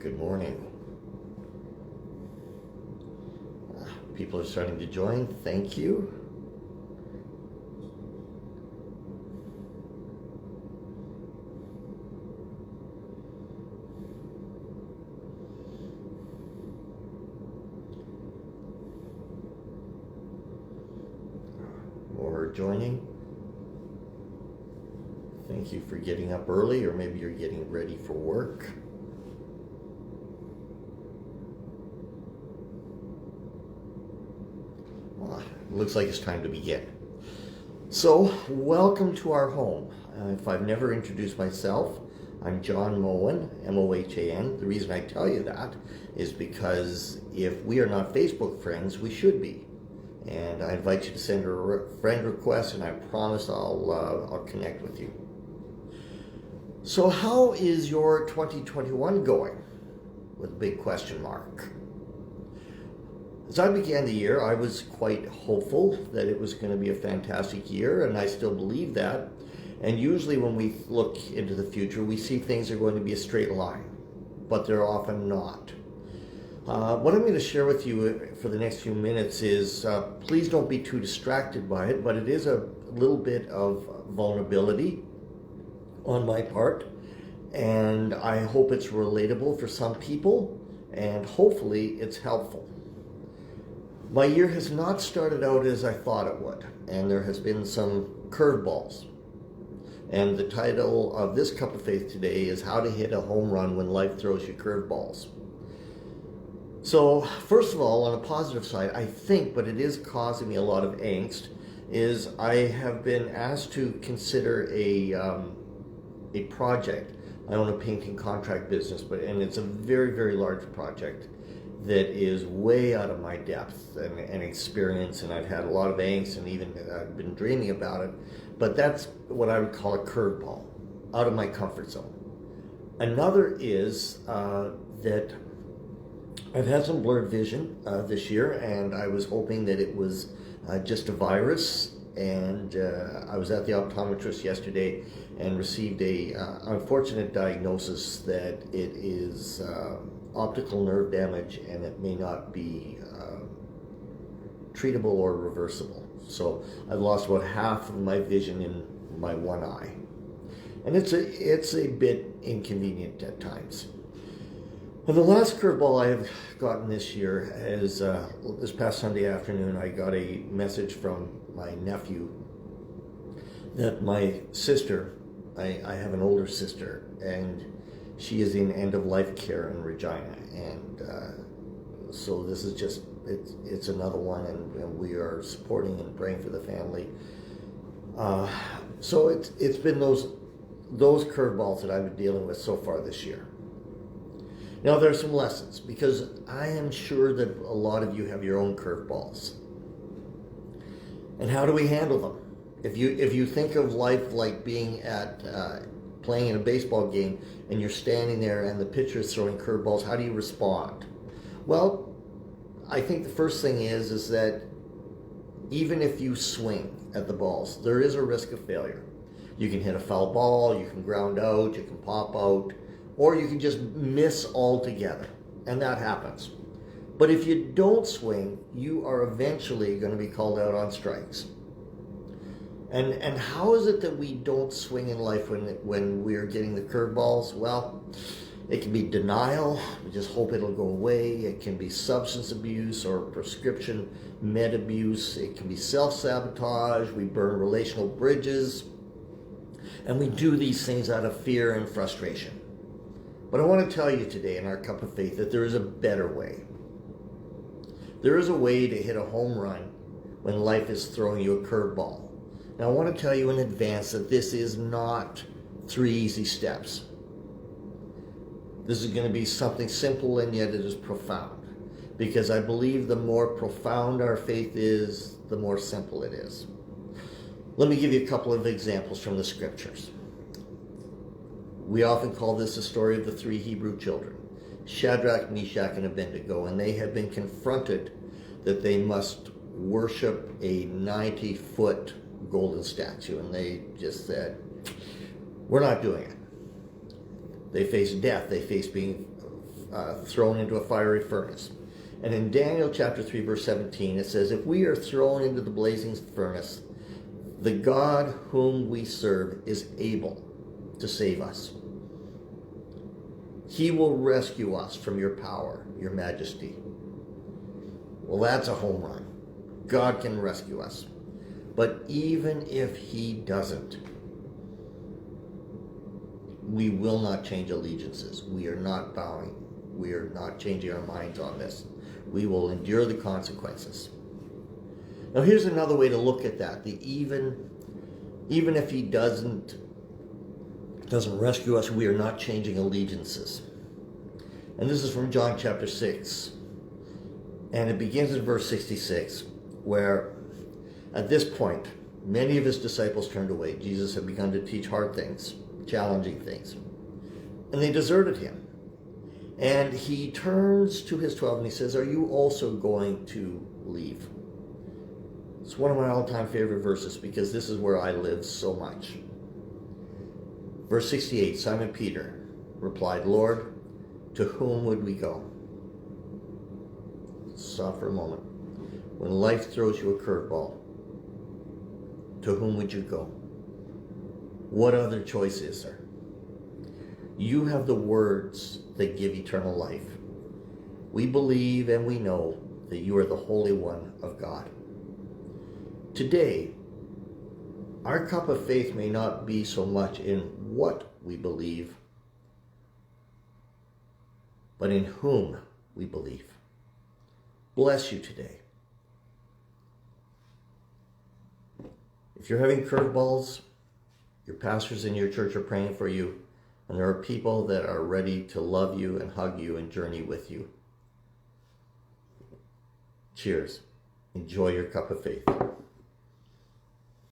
Good morning. People are starting to join. Thank you. More joining. Thank you for getting up early, or maybe you're getting ready for work. Looks like it's time to begin. So, welcome to our home. If I've never introduced myself, I'm John Mohan, M-O-H-A-N. The reason I tell you that is because if we are not Facebook friends, we should be. And I invite you to send a friend request, and I promise I'll connect with you. So how is your 2021 going? With a big question mark. As I began the year, I was quite hopeful that it was going to be a fantastic year, and I still believe that. And usually when we look into the future, we see things are going to be a straight line, but they're often not. What I'm going to share with you for the next few minutes is, please don't be too distracted by it, but it is a little bit of vulnerability on my part, and I hope it's relatable for some people, and hopefully it's helpful. My year has not started out as I thought it would, and there has been some curveballs. And the title of this Cup of Faith today is How to Hit a Home Run When Life Throws You Curveballs. So, first of all, on a positive side, I think, but it is causing me a lot of angst, is I have been asked to consider a project. I own a painting contract business, and it's a very, very large project that is way out of my depth and experience, and I've had a lot of angst, and even I've been dreaming about it. But that's what I would call a curveball, out of my comfort zone. Another is that I've had some blurred vision this year, and I was hoping that it was just a virus. And I was at the optometrist yesterday and received a unfortunate diagnosis that it is optical nerve damage, and it may not be treatable or reversible. So I've lost about half of my vision in my one eye, and it's a bit inconvenient at times. And the last curveball I have gotten this year is this past Sunday afternoon. I got a message from my nephew that my sister, I have an older sister, and she is in end-of-life care in Regina, and so this is just, it's another one, and we are supporting and praying for the family. So it's been those curveballs that I've been dealing with so far this year. Now there are some lessons, because I am sure that a lot of you have your own curveballs. And how do we handle them? If you think of life like being at playing in a baseball game, and you're standing there and the pitcher is throwing curveballs, how do you respond? Well, I think the first thing is that even if you swing at the balls, there is a risk of failure. You can hit a foul ball, you can ground out, you can pop out, or you can just miss altogether, and that happens. But if you don't swing, you are eventually going to be called out on strikes. And how is it that we don't swing in life when we're getting the curveballs? Well, it can be denial. We just hope it'll go away. It can be substance abuse or prescription med abuse. It can be self-sabotage. We burn relational bridges. And we do these things out of fear and frustration. But I want to tell you today in our Cup of Faith that there is a better way. There is a way to hit a home run when life is throwing you a curveball. Now I want to tell you in advance that this is not 3 easy steps. This is going to be something simple, and yet it is profound. Because I believe the more profound our faith is, the more simple it is. Let me give you a couple of examples from the scriptures. We often call this the story of the 3 Hebrew children, Shadrach, Meshach, and Abednego, and they have been confronted that they must worship a 90-foot golden statue, and they just said, we're not doing it. They faced death. They faced being thrown into a fiery furnace. And in Daniel chapter 3, verse 17, it says, if we are thrown into the blazing furnace, the God whom we serve is able to save us. He will rescue us from your power, your majesty. Well, that's a home run. God can rescue us. But even if he doesn't, we will not change allegiances. We are not bowing. We are not changing our minds on this. We will endure the consequences. Now here's another way to look at that. Even if he doesn't rescue us, we are not changing allegiances. And this is from John chapter 6. And it begins in verse 66, where at this point, many of his disciples turned away. Jesus had begun to teach hard things, challenging things. And they deserted him. And he turns to his 12 and he says, are you also going to leave? It's one of my all-time favorite verses because this is where I live so much. Verse 68, Simon Peter replied, Lord, to whom would we go? Stop for a moment. When life throws you a curveball, to whom would you go? What other choice is there? You have the words that give eternal life. We believe and we know that you are the Holy One of God. Today, our cup of faith may not be so much in what we believe, but in whom we believe. Bless you today. If you're having curveballs, your pastors in your church are praying for you, and there are people that are ready to love you and hug you and journey with you. Cheers. Enjoy your cup of faith.